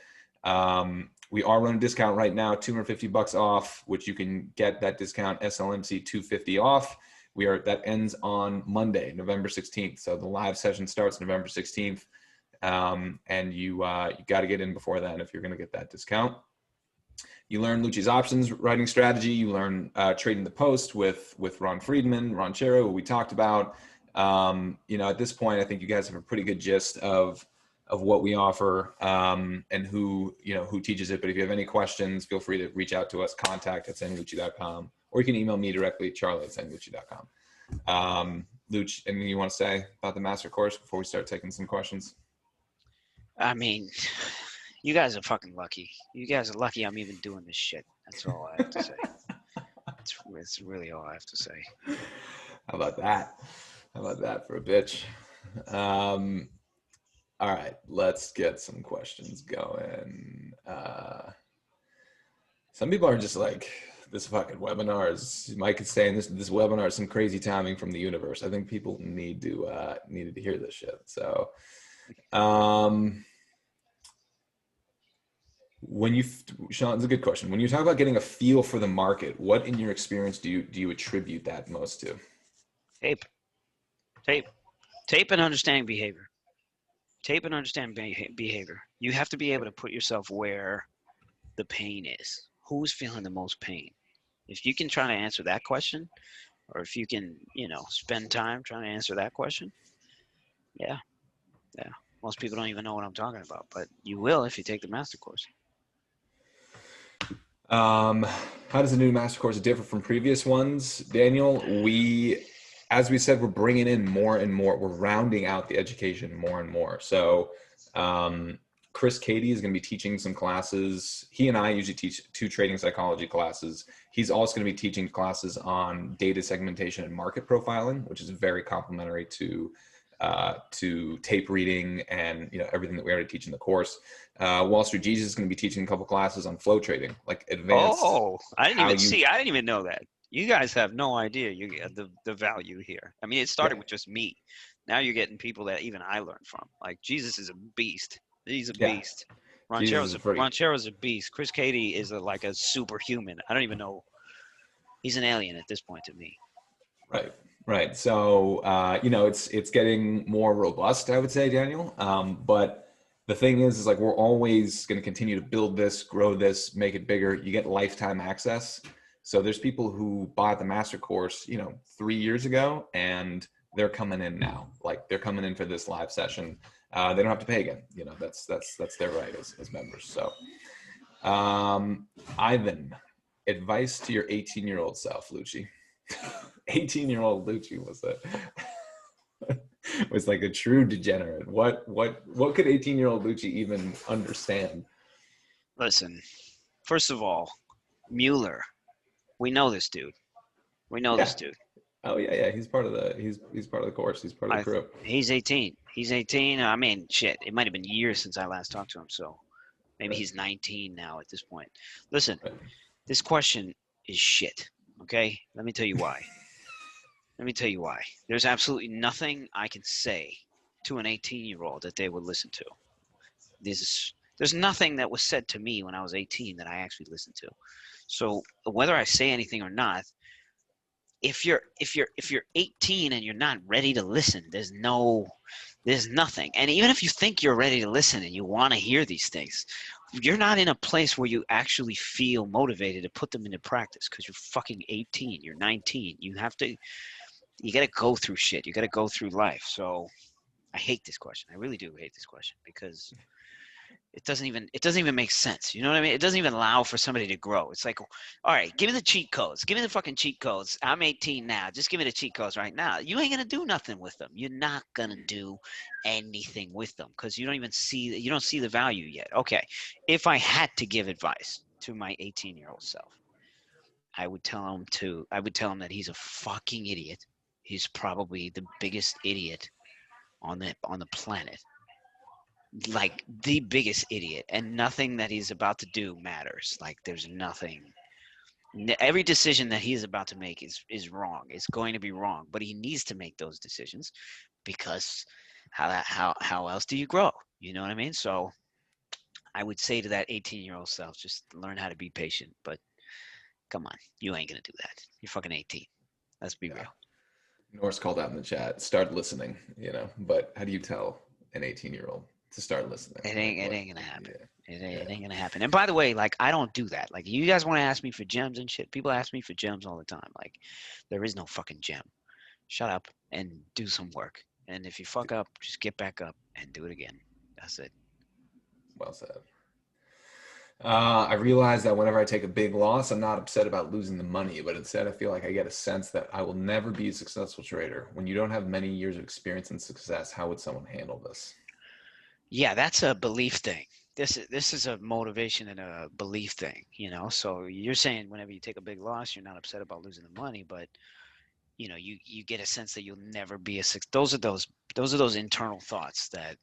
We are running a discount right now, $250 off, which you can get that discount SLMC 250 off. That ends on Monday, November 16th. So the live session starts November 16th. And you got to get in before then if you're going to get that discount. You learn Lucci's options writing strategy. You learn trading the post with Ron Friedman, Ranchero, who we talked about. You know, at this point, I think you guys have a pretty good gist of what we offer and who teaches it. But if you have any questions, feel free to reach out to us, contact@snlucci.com, or you can email me directly, charlie@snlucci.com. Luch, anything you want to say about the master course before we start taking some questions? I mean, you guys are fucking lucky. You guys are lucky I'm even doing this shit. That's all I have to say. It's really all I have to say. How about that? How about that for a bitch? All right, let's get some questions going. Some people are just like, this fucking webinar is, Mike is saying this webinar is some crazy timing from the universe. I think people needed to hear this shit. So, Sean, it's a good question. When you talk about getting a feel for the market, what in your experience do you attribute that most to? Tape and understanding behavior. Tape and understand behavior. You have to be able to put yourself where the pain is. Who's feeling the most pain? If you can try to answer that question, or if you can, you know, spend time trying to answer that question, yeah. Most people don't even know what I'm talking about, but you will if you take the master course. How does the new master course differ from previous ones, Daniel? As we said, we're bringing in more and more. We're rounding out the education more and more. So Chris Cady is going to be teaching some classes. He and I usually teach 2 trading psychology classes. He's also going to be teaching classes on data segmentation and market profiling, which is very complementary to tape reading and, you know, everything that we already teach in the course. Wall Street Jesus is going to be teaching a couple classes on flow trading, like advanced. Oh, I didn't even know that. You guys have no idea you get the value here. I mean, it started with just me. Now you're getting people that even I learned from. Like, Jesus is a beast. He's a beast. Ranchero's a beast. Chris Cady is like a superhuman. I don't even know. He's an alien at this point to me. Right. So, you know, it's getting more robust, I would say, Daniel. But the thing is like, we're always going to continue to build this, grow this, make it bigger. You get lifetime access. So there's people who bought the master course, you know, 3 years ago, and they're coming in now. Like, they're coming in for this live session. They don't have to pay again. You know, that's their right as members. So, Ivan, advice to your 18-year-old self, Lucci. 18-year-old Lucci was like a true degenerate. What could 18-year-old Lucci even understand? Listen, first of all, Mueller. We know this dude. This dude. Oh yeah. He's part of the course. He's part of the crew. He's 18. I mean, shit. It might have been years since I last talked to him, so maybe he's 19 now at this point. Listen, this question is shit. Okay, let me tell you why. There's absolutely nothing I can say to an 18-year-old that they would listen to. There's nothing that was said to me when I was 18 that I actually listened to. So whether I say anything or not, if you're 18 and you're not ready to listen, there's no There's nothing. And even if you think you're ready to listen and you want to hear these things, you're not in a place where you actually feel motivated to put them into practice because you're fucking 18, you're 19. You got to go through shit. You got to go through life. So I hate this question. I really do hate this question because it doesn't even make sense. You know what I mean? It doesn't even allow for somebody to grow. It's like, all right, give me the cheat codes. Give me the fucking cheat codes. I'm 18 now. Just give me the cheat codes right now. You ain't gonna do nothing with them. You're not gonna do anything with them because you don't see the value yet. Okay, if I had to give advice to my 18-year-old self, I would tell him that he's a fucking idiot. He's probably the biggest idiot on the planet, like the biggest idiot, and nothing that he's about to do matters. Like there's nothing. Every decision that he's about to make is wrong. It's going to be wrong, but he needs to make those decisions because how else do you grow? You know what I mean? So I would say to that 18-year-old self, just learn how to be patient. But come on, you ain't gonna do that. You're fucking 18. Let's be real. Norse called out in the chat, start listening, but how do you tell an 18-year-old to start listening? It ain't gonna happen. Yeah. It ain't gonna happen. And by the way, like, I don't do that. Like, you guys want to ask me for gems and shit. People ask me for gems all the time. Like, there is no fucking gem. Shut up and do some work. And if you fuck up, just get back up and do it again. That's it. Well said. I realize that whenever I take a big loss, I'm not upset about losing the money, but instead I feel like I get a sense that I will never be a successful trader. When you don't have many years of experience in success, how would someone handle this? Yeah, that's a belief thing. This is a motivation and a belief thing, So you're saying whenever you take a big loss, you're not upset about losing the money, but you get a sense that you'll never be those are those internal thoughts that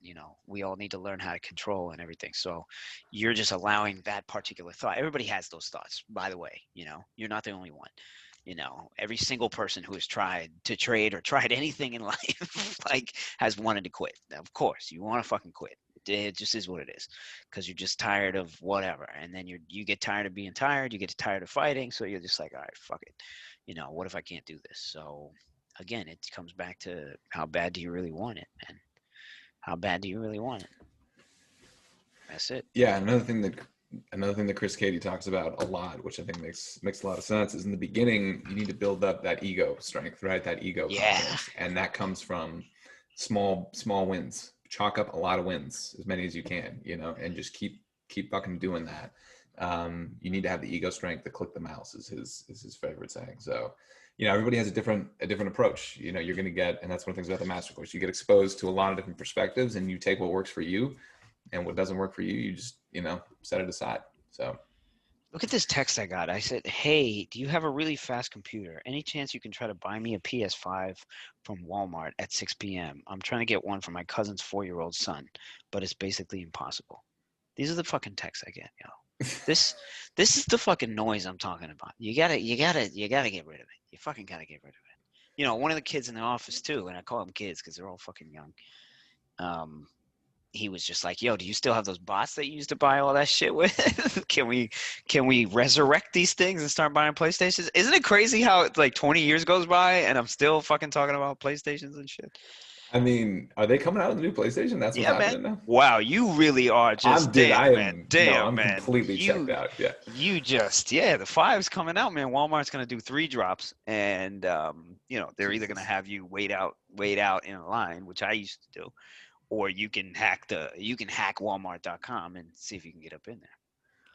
we all need to learn how to control and everything. So you're just allowing that particular thought. Everybody has those thoughts, by the way. You're not the only one. Every single person who has tried to trade or tried anything in life like has wanted to quit. Of course you want to fucking quit. It just is what it is, because you're just tired of whatever, and then you get tired of being tired, you get tired of fighting, so you're just like, all right, fuck it. What if I can't do this? So again, it comes back to how bad do you really want it, and how bad do you really want it? That's it. Yeah, another thing that Chris Cady talks about a lot, which I think makes a lot of sense, is in the beginning you need to build up that ego strength, right? That ego confidence, and that comes from small wins. Chalk up a lot of wins, as many as you can, and just keep fucking doing that. You need to have the ego strength to click the mouse, is his favorite saying. So, everybody has a different approach. You're going to get, and that's one of the things about the master course, you get exposed to a lot of different perspectives, and you take what works for you, and what doesn't work for you, you just, set it aside. So look at this text I got. I said, hey, do you have a really fast computer? Any chance you can try to buy me a PS5 from Walmart at 6 p.m.? I'm trying to get one for my cousin's 4-year-old son, but it's basically impossible. These are the fucking texts I get, This is the fucking noise I'm talking about. You gotta get rid of it. You fucking gotta get rid of it. One of the kids in the office too, and I call them kids because they're all fucking young. He was just like, yo, do you still have those bots that you used to buy all that shit with? Can we resurrect these things and start buying PlayStations? Isn't it crazy how it's like 20 years goes by and I'm still fucking talking about PlayStations and shit? I mean, are they coming out with the new PlayStation? That's what's happening now? Wow, you really are just I'm man. Completely checked out. Yeah. The 5's coming out, man. Walmart's gonna do 3 drops, and they're either gonna have you wait out in a line, which I used to do, or you can hack Walmart.com and see if you can get up in there.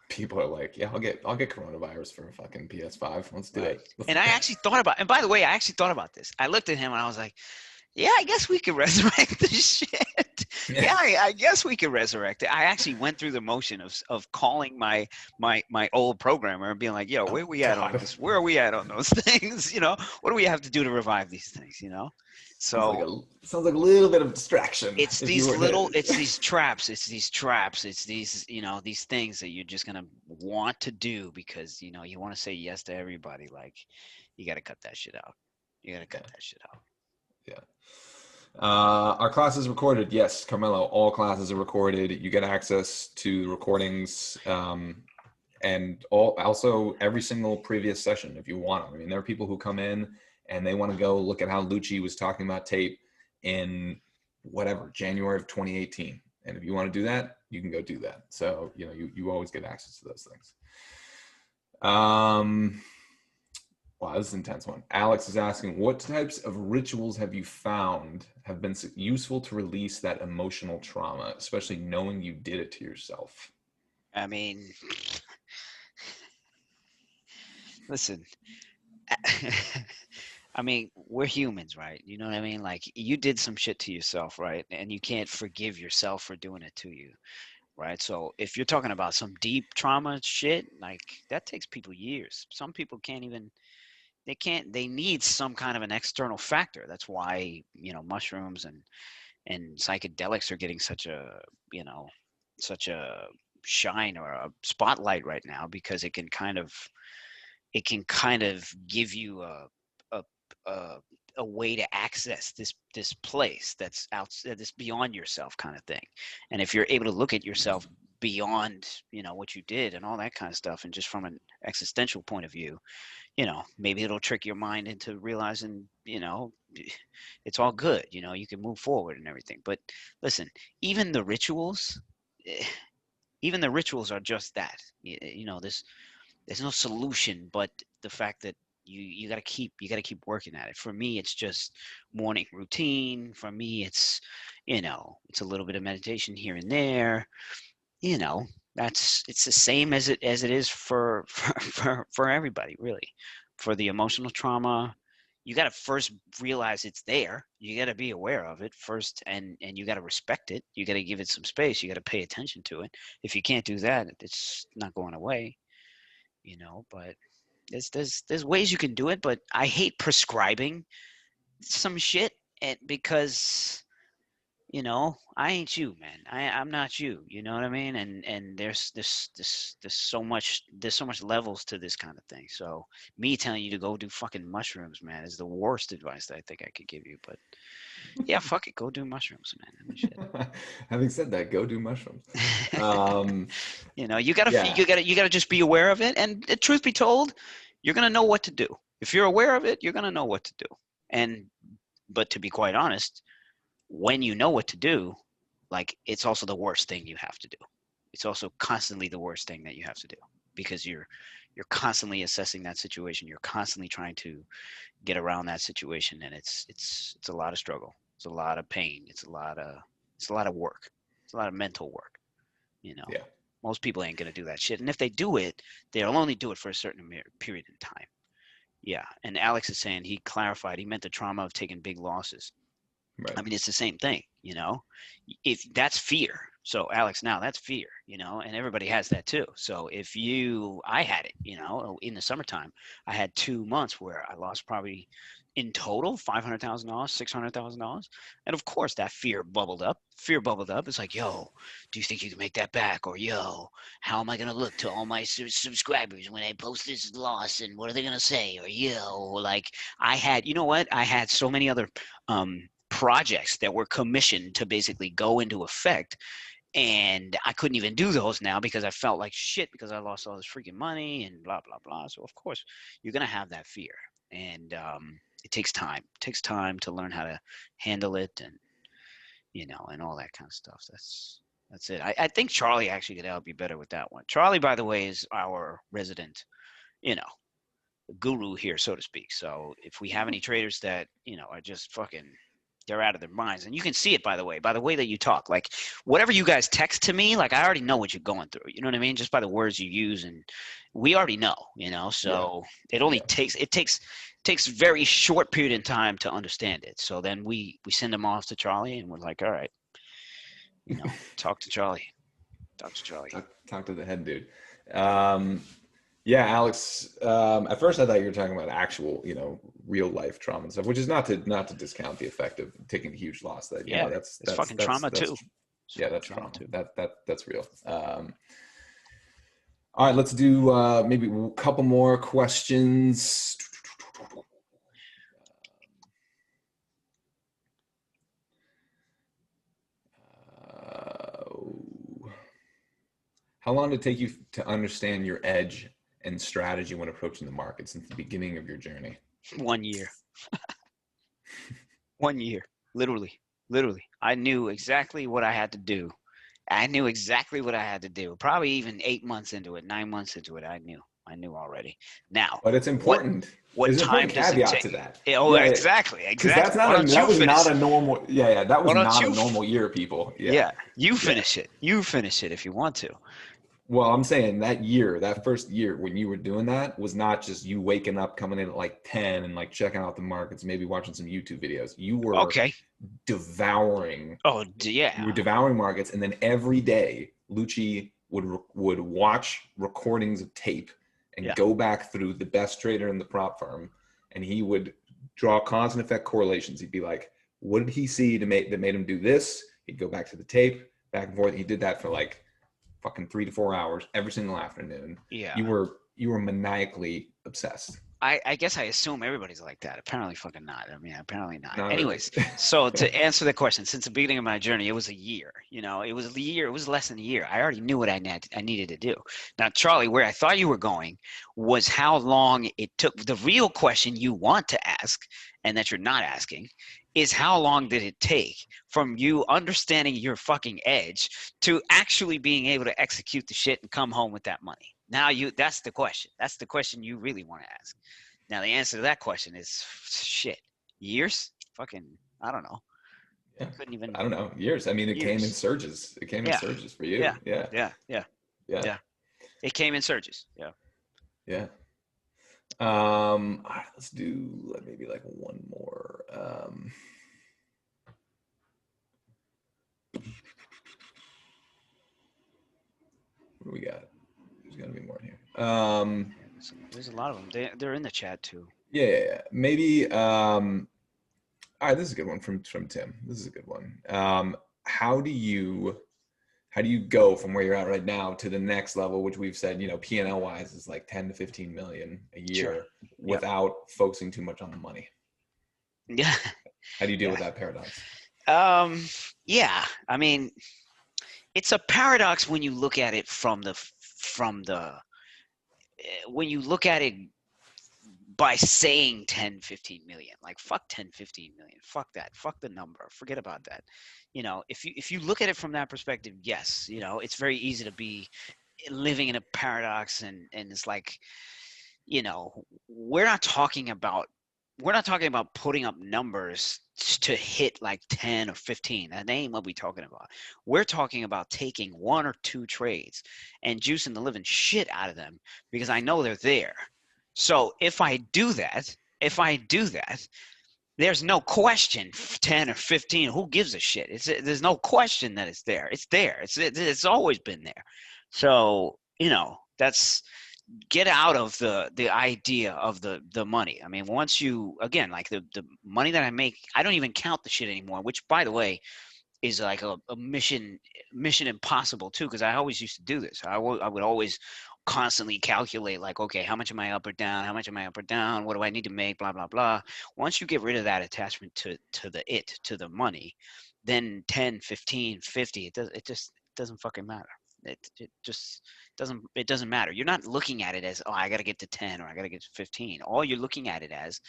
People are like, yeah, I'll get coronavirus for a fucking PS5. Let's do it. And I actually thought about, and by the way, I actually thought about this. I looked at him and I was like, yeah, I guess we could resurrect this shit. Yeah, I guess we could resurrect it. I actually went through the motion of calling my old programmer and being like, yo, where are we at on this? Where are we at on those things? What do we have to do to revive these things? So sounds like a little bit of distraction. It's these traps. It's these, these things that you're just going to want to do because, you want to say yes to everybody. Like, you got to cut that shit out. Yeah. Our class is recorded. Yes, Carmelo, all classes are recorded. You get access to the recordings, and also every single previous session if you want. I mean, there are people who come in and they want to go look at how Lucci was talking about tape in whatever, January of 2018. And if you want to do that, you can go do that. So, you know, you always get access to those things. Wow, this is an intense one. Alex is asking, what types of rituals have you found have been useful to release that emotional trauma, especially knowing you did it to yourself? I mean, listen, I mean, we're humans, right? You know what I mean? Like, you did some shit to yourself, right? And you can't forgive yourself for doing it to you, right? So if you're talking about some deep trauma shit, like, that takes people years. Some people can't even, they need some kind of an external factor. That's why, you know, mushrooms and psychedelics are getting such a, you know, such a shine or a spotlight right now, because it can kind of give you a a, a way to access this place that's out, this beyond yourself kind of thing. And if you're able to look at yourself beyond, you know, what you did and all that kind of stuff, and just from an existential point of view, you know, maybe it'll trick your mind into realizing, you know, it's all good, you know, you can move forward and everything. But listen, even the rituals eh, even the rituals are just that. You know, there's no solution but the fact that you got to keep working at it. For me, it's just morning routine. For me, it's, you know, it's a little bit of meditation here and there. You know, it's the same as it is for for everybody, really. For the emotional trauma, you got to first realize it's there. You got to be aware of it first, and you got to respect it. You got to give it some space. You got to pay attention to it. If you can't do that, it's not going away, you know. But there's ways you can do it, but I hate prescribing some shit, and because, you know, I ain't you, man. I'm not you. You know what I mean? And there's so much levels to this kind of thing. So me telling you to go do fucking mushrooms, man, is the worst advice that I think I could give you. But yeah, fuck it, go do mushrooms, man. I mean, shit. Having said that, go do mushrooms. Um, You know, you gotta yeah. just be aware of it. And truth be told, you're gonna know what to do. If you're aware of it, you're gonna know what to do. And but to be quite honest, when you know what to do, like, it's also the worst thing you have to do. It's also constantly the worst thing that you have to do, because you're constantly assessing that situation. You're constantly trying to get around that situation, and it's a lot of struggle. It's a lot of pain. It's a lot of work. It's a lot of mental work. You know, Yeah. most people ain't gonna do that shit, and if they do it, they'll only do it for a certain period in time. Yeah, and Alex is saying, he clarified, he meant the trauma of taking big losses. Right. I mean, it's the same thing, you know. If that's fear, so Alex, now that's fear, you know, and everybody has that too. So I had it, you know, in the summertime, I had 2 months where I lost probably in total $500,000, $600,000, and of course that fear bubbled up. Fear bubbled up. It's like, yo, do you think you can make that back? Or yo, how am I gonna look to all my subscribers when I post this loss, and what are they gonna say? Or yo, like, you know what? I had so many other projects that were commissioned to basically go into effect, and I couldn't even do those now because I felt like shit because I lost all this freaking money and blah blah blah. So of course you're gonna have that fear, and it takes time. It takes time to learn how to handle it, and, you know, and all that kind of stuff. That's it. I think Charlie actually could help you better with that one. Charlie, by the way, is our resident, you know, guru here, so to speak. So if we have any traders that, you know, are just fucking, they're out of their minds, and you can see it by the way that you talk, like, whatever you guys text to me, like, I already know what you're going through, you know what I mean, just by the words you use, and we already know, you know. So it only takes very short period in time to understand it. So then we send them off to Charlie, and we're like, all right, you know, talk to Charlie. Talk to the head dude. Yeah, Alex. At first, I thought you were talking about actual, you know, real life trauma and stuff, which is not to discount the effect of taking a huge loss. That, you know, that's fucking trauma too. Yeah, that's trauma. That's real. All right, let's do maybe a couple more questions. How long did it take you to understand your edge and strategy when approaching the market since the beginning of your journey? 1 year. 1 year, literally Literally, I knew exactly what I had to do. I knew exactly what I had to do. Probably even 8 months into it, 9 months into it, I knew already. Now, But it's what important. what There's an time important does it caveat take? to that. Oh, Yeah, exactly, because exactly. Why don't that you was finish? not a normal. Yeah, that was Why don't not a you? normal year, people. Yeah, Yeah, you yeah. finish it. You finish it if you want to. Well, I'm saying that year, that first year when you were doing that was not just you waking up, coming in at like 10 and like checking out the markets, maybe watching some YouTube videos. Okay. Devouring, Oh, you yeah, were devouring markets. And then every day, Lucci would watch recordings of tape and yeah, go back through the best trader in the prop firm. And he would draw cause and effect correlations. He'd be like, what did he see that made him do this? He'd go back to the tape, back and forth. He did that for like fucking 3 to 4 hours every single afternoon. yeah. You were maniacally obsessed. I guess I assume everybody's like that. Apparently, fucking not. I mean, apparently not. Not really. Anyways, so to answer the question, since the beginning of my journey, it was a year. It was a year. It was less than a year. I already knew what I needed to do. Now, Charlie, where I thought you were going was how long it took. The real question you want to ask, and that you're not asking, is how long did it take from you understanding your fucking edge to actually being able to execute the shit and come home with that money? Now that's the question. That's the question you really want to ask. Now the answer to that question is shit. Years? Fucking I don't know. Yeah. Couldn't even I don't know. Years. I mean, it came in years. surges. It came in Yeah. surges for you. Yeah. Yeah. Yeah. Yeah. Yeah. Yeah. It came in surges. Yeah. Yeah. All right, let's do maybe like one more. What do we got? There's gonna be more in here. There's a lot of them. They're in the chat too. Yeah. Maybe all right, this is a good one from Tim. This is a good one. How do you go from where you're at right now to the next level, which we've said, P&L wise is like 10 to 15 million a year, Sure. without focusing too much on the money? Yeah. How do you deal Yeah. with that paradox? Yeah. I mean, it's a paradox when you look at it when you look at it by saying 10 15 million. Like fuck 10 15 million, fuck that, fuck the number, forget about that. If you look at it from that perspective, yes, it's very easy to be living in a paradox, and it's like, we're not talking about putting up numbers to hit like 10 or 15. That ain't what we're talking about. We're talking about taking one or two trades and juicing the living shit out of them because I know they're there. So if I do that, there's no question 10 or 15, who gives a shit? There's no question that it's there. It's there. It's always been there. So, that's get out of the idea of the money. I mean, once you, again, like the money that I make, I don't even count the shit anymore, which by the way is like a mission impossible too, because I always used to do this. I would always constantly calculate, like, okay, how much am I up or down, what do I need to make, blah blah blah. Once you get rid of that attachment to the money, then 10 15 50, it just doesn't fucking matter. It just doesn't matter. You're not looking at it as, oh, I got to get to 10 or I got to get to 15. All you're looking at it as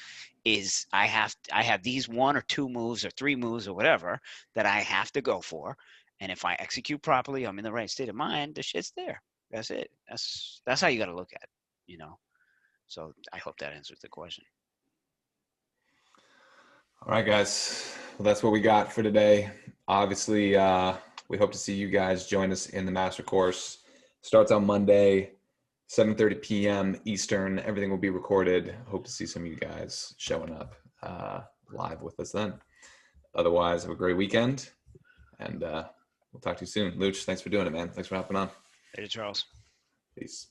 is I have these one or two moves or three moves or whatever that I have to go for, and if I execute properly, I'm in the right state of mind, the shit's there. That's it. That's how you got to look at it. So I hope that answers the question. All right, guys. Well, that's what we got for today. Obviously, we hope to see you guys join us in the master course. Starts on Monday, 7:30 p.m. Eastern. Everything will be recorded. Hope to see some of you guys showing up live with us then. Otherwise, have a great weekend, and we'll talk to you soon. Luch, thanks for doing it, man. Thanks for hopping on. Later, Charles. Peace.